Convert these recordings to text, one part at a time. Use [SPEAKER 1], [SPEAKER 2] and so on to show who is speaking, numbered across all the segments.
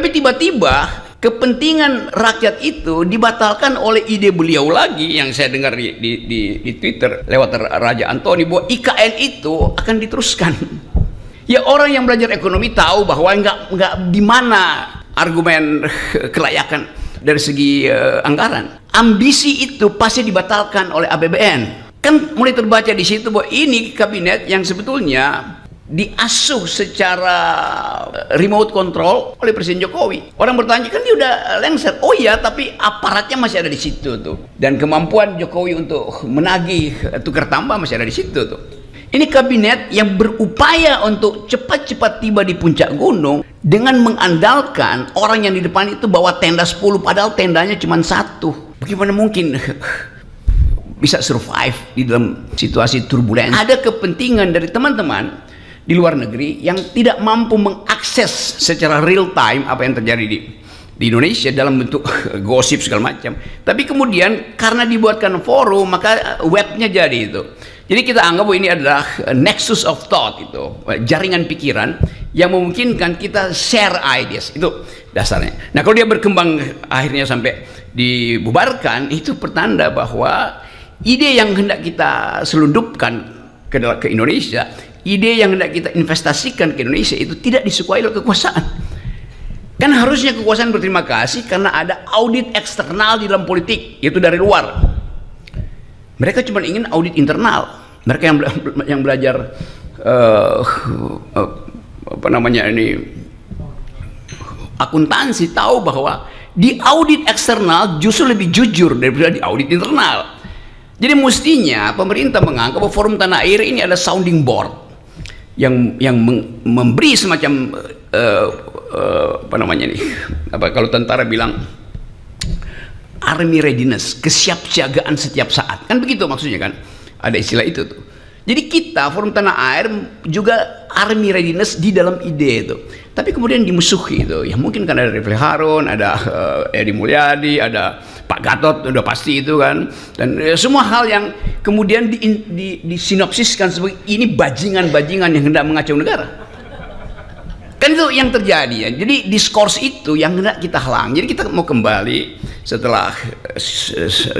[SPEAKER 1] Tapi tiba-tiba kepentingan rakyat itu dibatalkan oleh ide beliau lagi yang saya dengar di Twitter lewat Raja Antoni, bahwa IKN itu akan diteruskan. Ya, orang yang belajar ekonomi tahu bahwa nggak di mana argumen kelayakan dari segi anggaran. Ambisi itu pasti dibatalkan oleh APBN. Kan mulai terbaca di situ bahwa ini kabinet yang sebetulnya diasuh secara remote control oleh Presiden Jokowi. Orang bertanya, kan dia udah lengser. Oh iya, tapi aparatnya masih ada di situ tuh. Dan kemampuan Jokowi untuk menagih tukar tambah masih ada di situ tuh. Ini kabinet yang berupaya untuk cepat-cepat tiba di puncak gunung dengan mengandalkan orang yang di depan itu bawa tenda 10, padahal tendanya cuma 1. Bagaimana mungkin bisa survive di dalam situasi turbulensi? Ada kepentingan dari teman-teman di luar negeri yang tidak mampu mengakses secara real time apa yang terjadi di Indonesia dalam bentuk gosip segala macam. Tapi kemudian karena dibuatkan forum, maka webnya jadi itu. Jadi kita anggap bahwa ini adalah nexus of thought, itu jaringan pikiran yang memungkinkan kita share ideas. Itu dasarnya. Nah, kalau dia berkembang akhirnya sampai dibubarkan, itu pertanda bahwa ide yang hendak kita selundupkan ke Indonesia, ide yang hendak kita investasikan ke Indonesia itu tidak disukai oleh kekuasaan. Kan harusnya kekuasaan berterima kasih karena ada audit eksternal di dalam politik, yaitu dari luar. Mereka cuma ingin audit internal. Mereka yang belajar apa namanya ini, akuntansi, tahu bahwa di audit eksternal justru lebih jujur daripada di audit internal. Jadi mestinya pemerintah menganggap bahwa Forum Tanah Air ini adalah sounding board yang memberi semacam apa namanya nih, apa kalau tentara bilang army readiness, kesiapsiagaan setiap saat, kan begitu maksudnya, kan ada istilah itu tuh. Jadi kita Forum Tanah Air juga army readiness di dalam ide itu, tapi kemudian dimusuhi itu. Ya mungkin kan ada Refli Harun, ada Edi Mulyadi, ada Pak Gatot, udah pasti itu kan, dan semua hal yang kemudian disinopsiskan sebagai ini bajingan-bajingan yang hendak mengacau negara. Kan itu yang terjadi ya. Jadi diskurs itu yang hendak kita halang. Jadi kita mau kembali setelah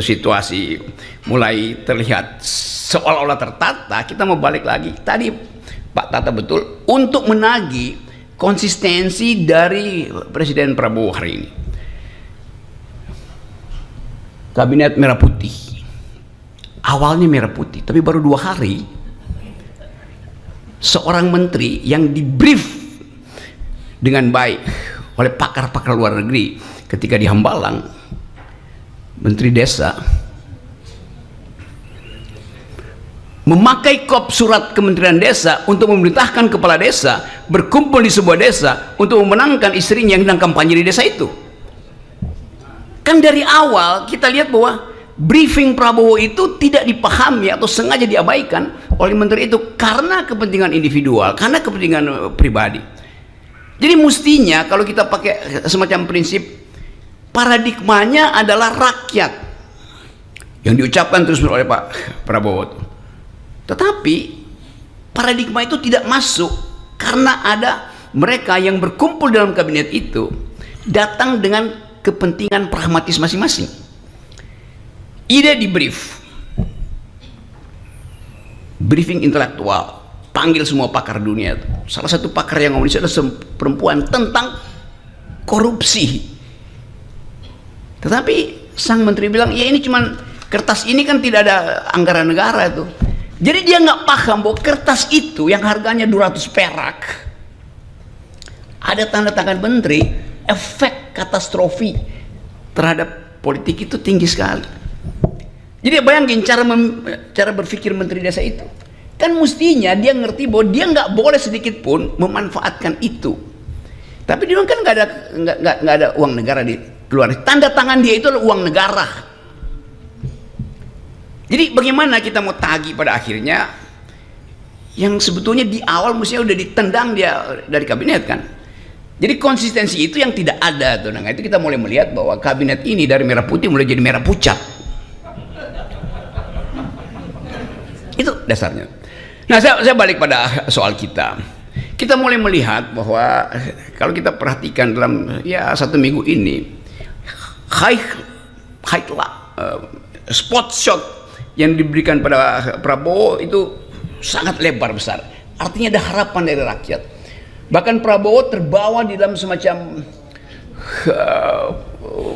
[SPEAKER 1] situasi mulai terlihat seolah-olah tertata, kita mau balik lagi. Tadi Pak Tata betul untuk menagih konsistensi dari Presiden Prabowo hari ini. Kabinet merah putih, awalnya merah putih, tapi baru 2 hari seorang menteri yang dibrief dengan baik oleh pakar-pakar luar negeri ketika di Hambalang, Menteri Desa memakai kop surat Kementerian Desa untuk memerintahkan kepala desa berkumpul di sebuah desa untuk memenangkan istrinya yang sedang kampanye di desa itu. Kan dari awal kita lihat bahwa briefing Prabowo itu tidak dipahami atau sengaja diabaikan oleh menteri itu karena kepentingan individual, karena kepentingan pribadi. Jadi mestinya kalau kita pakai semacam prinsip, paradigmanya adalah rakyat yang diucapkan terus oleh Pak Prabowo. Tetapi paradigma itu tidak masuk karena ada mereka yang berkumpul dalam kabinet itu datang dengan kepentingan pragmatis masing-masing. Ide di briefing intelektual, panggil semua pakar dunia. Salah satu pakar yang ngomong itu adalah perempuan tentang korupsi. Tetapi sang menteri bilang, ya ini cuman kertas ini kan tidak ada anggaran negara itu. Jadi dia nggak paham bahwa kertas itu yang harganya 200 perak ada tanda tangan menteri, efek katastrofi terhadap politik itu tinggi sekali. Jadi bayangin cara berpikir menteri desa itu. Kan mestinya dia ngerti bahwa dia nggak boleh sedikit pun memanfaatkan itu. Tapi dia kan nggak ada uang negara di luar. Tanda tangan dia itu adalah uang negara. Jadi bagaimana kita mau tagih pada akhirnya yang sebetulnya di awal mestinya udah ditendang dia dari kabinet kan. Jadi konsistensi itu yang tidak ada tuh. Nah itu kita mulai melihat bahwa kabinet ini dari merah putih mulai jadi merah pucat. Itu dasarnya. Nah saya balik pada soal kita. kita mulai melihat bahwa kalau kita perhatikan dalam ya 1 minggu ini, spot shot yang diberikan pada Prabowo itu sangat lebar besar. Artinya ada harapan dari rakyat. Bahkan Prabowo terbawa di dalam semacam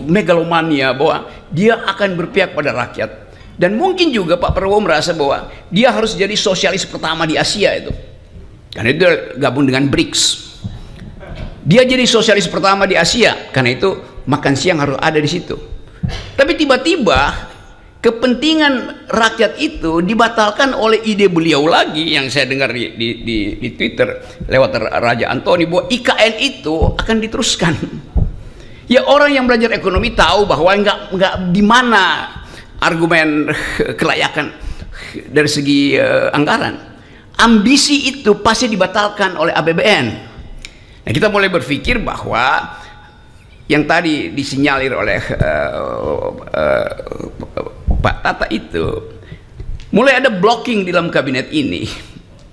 [SPEAKER 1] megalomania bahwa dia akan berpihak pada rakyat. Dan mungkin juga Pak Prabowo merasa bahwa dia harus jadi sosialis pertama di Asia itu. Karena itu gabung dengan BRICS. Dia jadi sosialis pertama di Asia, karena itu makan siang harus ada di situ. Tapi tiba-tiba kepentingan rakyat itu dibatalkan oleh ide beliau lagi yang saya dengar di Twitter lewat Raja Antoni bahwa IKN itu akan diteruskan. Ya, orang yang belajar ekonomi tahu bahwa nggak di mana argumen kelayakan dari segi anggaran. Ambisi itu pasti dibatalkan oleh APBN. Nah, kita mulai berpikir bahwa yang tadi disinyalir oleh Pak Tata itu, mulai ada blocking di dalam kabinet ini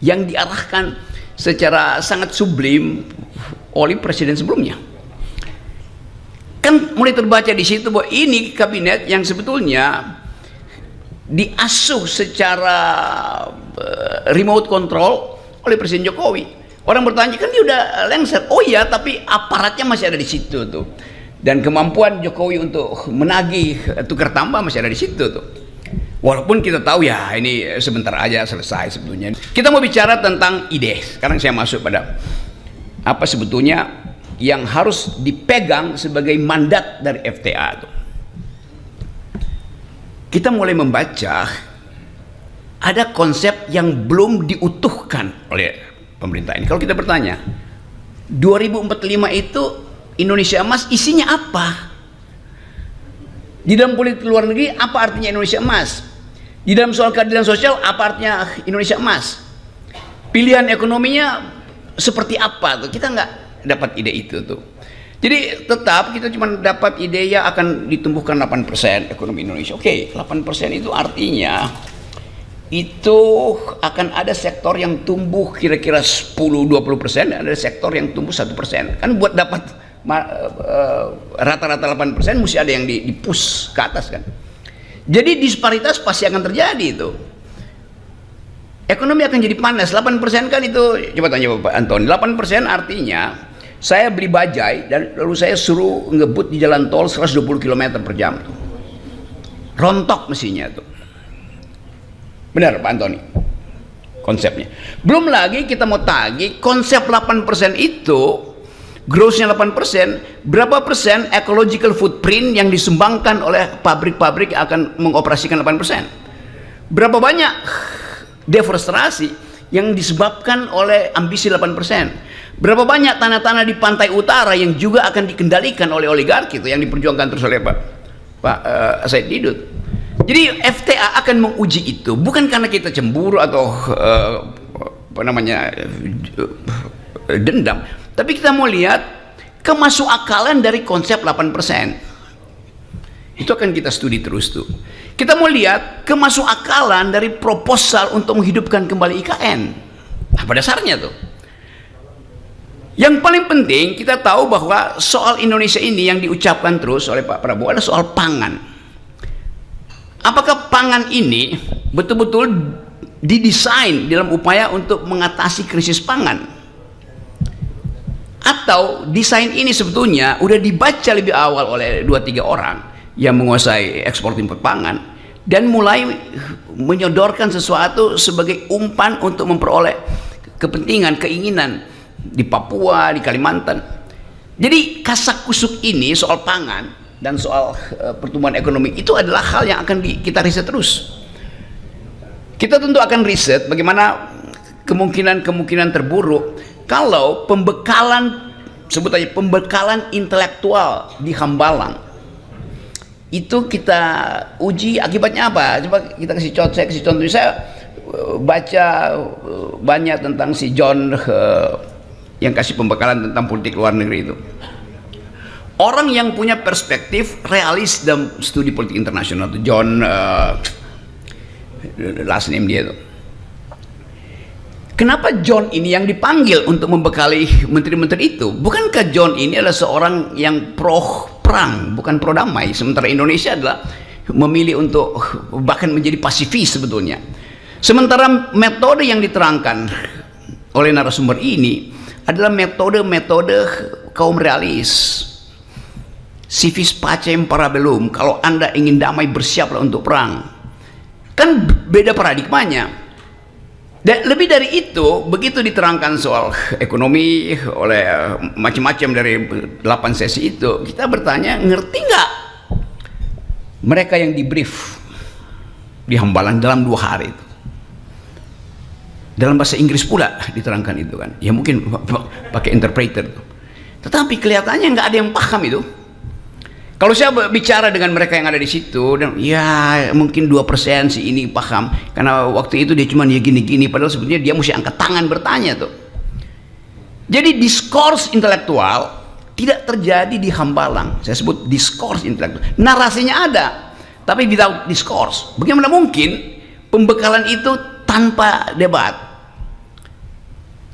[SPEAKER 1] yang diarahkan secara sangat sublim oleh presiden sebelumnya. Kan mulai terbaca di situ bahwa ini kabinet yang sebetulnya diasuh secara remote control oleh Presiden Jokowi. Orang bertanya, kan dia udah lengser. Oh iya, tapi aparatnya masih ada di situ tuh. Dan kemampuan Jokowi untuk menagih tukar tambah masih ada di situ tuh. Walaupun kita tahu ya ini sebentar aja selesai sebetulnya. Kita mau bicara tentang ide. Sekarang saya masuk pada apa sebetulnya yang harus dipegang sebagai mandat dari FTA tuh. Kita mulai membaca ada konsep yang belum diutuhkan oleh pemerintah ini. Kalau kita bertanya, 2045 itu Indonesia Emas isinya apa? Di dalam politik luar negeri apa artinya Indonesia Emas? Di dalam soal keadilan sosial apa artinya Indonesia Emas? Pilihan ekonominya seperti apa tuh? Kita nggak dapat ide itu tuh. Jadi tetap kita cuma dapat ide ya akan ditumbuhkan 8% ekonomi Indonesia. Oke, 8% itu artinya itu akan ada sektor yang tumbuh kira-kira 10-20%, ada sektor yang tumbuh 1%. Kan buat dapat rata-rata 8% mesti ada yang di-push ke atas kan. Jadi disparitas pasti akan terjadi itu. Ekonomi akan jadi panas. 8% kan itu, coba tanya Bapak Antoni, 8% artinya saya beli bajai dan lalu saya suruh ngebut di jalan tol 120 km per jam tuh. Rontok mesinnya tuh. Benar Pak Antoni konsepnya. Belum lagi kita mau tagih konsep 8% itu, grossnya 8%, berapa persen ecological footprint yang disumbangkan oleh pabrik-pabrik yang akan mengoperasikan 8%. Berapa banyak deforestasi yang disebabkan oleh ambisi 8%. Berapa banyak tanah-tanah di pantai utara yang juga akan dikendalikan oleh oligarki itu yang diperjuangkan terus oleh Pak Said Didut. Jadi FTA akan menguji itu bukan karena kita cemburu atau apa namanya dendam, tapi kita mau lihat kemasukakalan dari konsep 8%. Itu akan kita studi terus tuh. Kita mau lihat kemasukakalan dari proposal untuk menghidupkan kembali IKN. Nah, pada dasarnya tuh. Yang paling penting kita tahu bahwa soal Indonesia ini yang diucapkan terus oleh Pak Prabowo adalah soal pangan. Apakah pangan ini betul-betul didesain dalam upaya untuk mengatasi krisis pangan? Atau desain ini sebetulnya udah dibaca lebih awal oleh 2-3 orang yang menguasai ekspor impor pangan dan mulai menyodorkan sesuatu sebagai umpan untuk memperoleh kepentingan, keinginan di Papua, di Kalimantan. Jadi kasak-kusuk ini soal pangan dan soal pertumbuhan ekonomi itu adalah hal yang akan kita riset terus. Kita tentu akan riset bagaimana kemungkinan terburuk kalau pembekalan, sebut aja pembekalan intelektual di Hambalang itu kita uji akibatnya apa. Coba kita kasih contoh, saya kasih contoh. Saya baca banyak tentang si John yang kasih pembekalan tentang politik luar negeri itu. Orang yang punya perspektif realis dalam studi politik internasional itu John last name dia itu. Kenapa John ini yang dipanggil untuk membekali menteri-menteri itu? Bukankah John ini adalah seorang yang pro perang, bukan pro damai, sementara Indonesia adalah memilih untuk bahkan menjadi pasifis sebetulnya. Sementara metode yang diterangkan oleh narasumber ini adalah metode-metode kaum realis, civis pacem para bellum. Kalau Anda ingin damai, bersiaplah untuk perang. Kan beda paradigmanya. Dan lebih dari itu, begitu diterangkan soal ekonomi oleh macam-macam dari 8 sesi itu, kita bertanya, ngerti nggak mereka yang di brief di Hambalang dalam 2 hari itu? Dalam bahasa Inggris pula diterangkan itu kan, ya mungkin pakai interpreter. Tetapi kelihatannya nggak ada yang paham itu. Kalau saya bicara dengan mereka yang ada di situ, dan ya mungkin 2% si ini paham, karena waktu itu dia cuma ya gini-gini, padahal sebetulnya dia mesti angkat tangan bertanya tuh. Jadi diskurs intelektual tidak terjadi di Hambalang. Saya sebut diskurs intelektual. Narasinya ada, tapi without diskurs. Bagaimana mungkin pembekalan itu tanpa debat?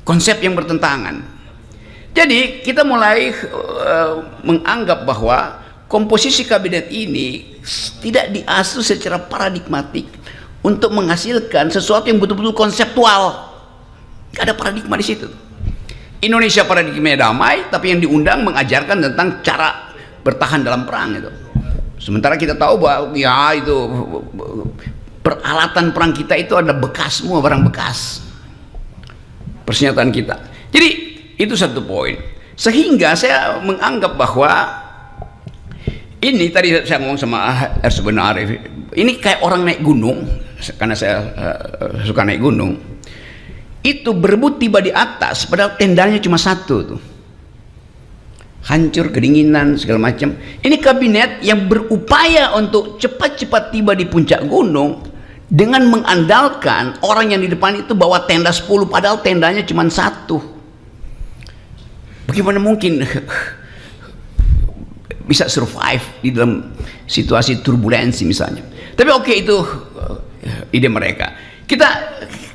[SPEAKER 1] Konsep yang bertentangan. Jadi kita mulai menganggap bahwa komposisi kabinet ini tidak diasuh secara paradigmatik untuk menghasilkan sesuatu yang betul-betul konseptual. Gak ada paradigma di situ. Indonesia paradigma damai, tapi yang diundang mengajarkan tentang cara bertahan dalam perang itu. Sementara kita tahu bahwa ya itu peralatan perang kita itu ada bekas, semua barang bekas persenjataan kita. Jadi itu satu poin. Sehingga saya menganggap bahwa ini tadi saya ngomong sama Ersben Arif, ini kayak orang naik gunung, karena saya suka naik gunung. Itu berebut tiba di atas, padahal tendanya cuma satu tuh. Hancur, kedinginan, segala macam. Ini kabinet yang berupaya untuk cepat-cepat tiba di puncak gunung dengan mengandalkan orang yang di depan itu bawa tenda 10, padahal tendanya cuma satu. Bagaimana mungkin bisa survive di dalam situasi turbulensi misalnya? Tapi oke, itu ide mereka. Kita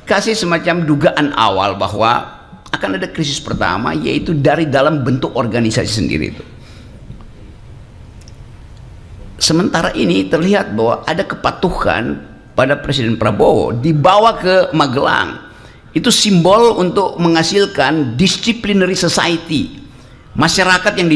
[SPEAKER 1] kasih semacam dugaan awal bahwa akan ada krisis pertama, yaitu dari dalam bentuk organisasi sendiri itu. Sementara ini terlihat bahwa ada kepatuhan pada Presiden Prabowo dibawa ke Magelang. Itu simbol untuk menghasilkan disciplinary society, masyarakat yang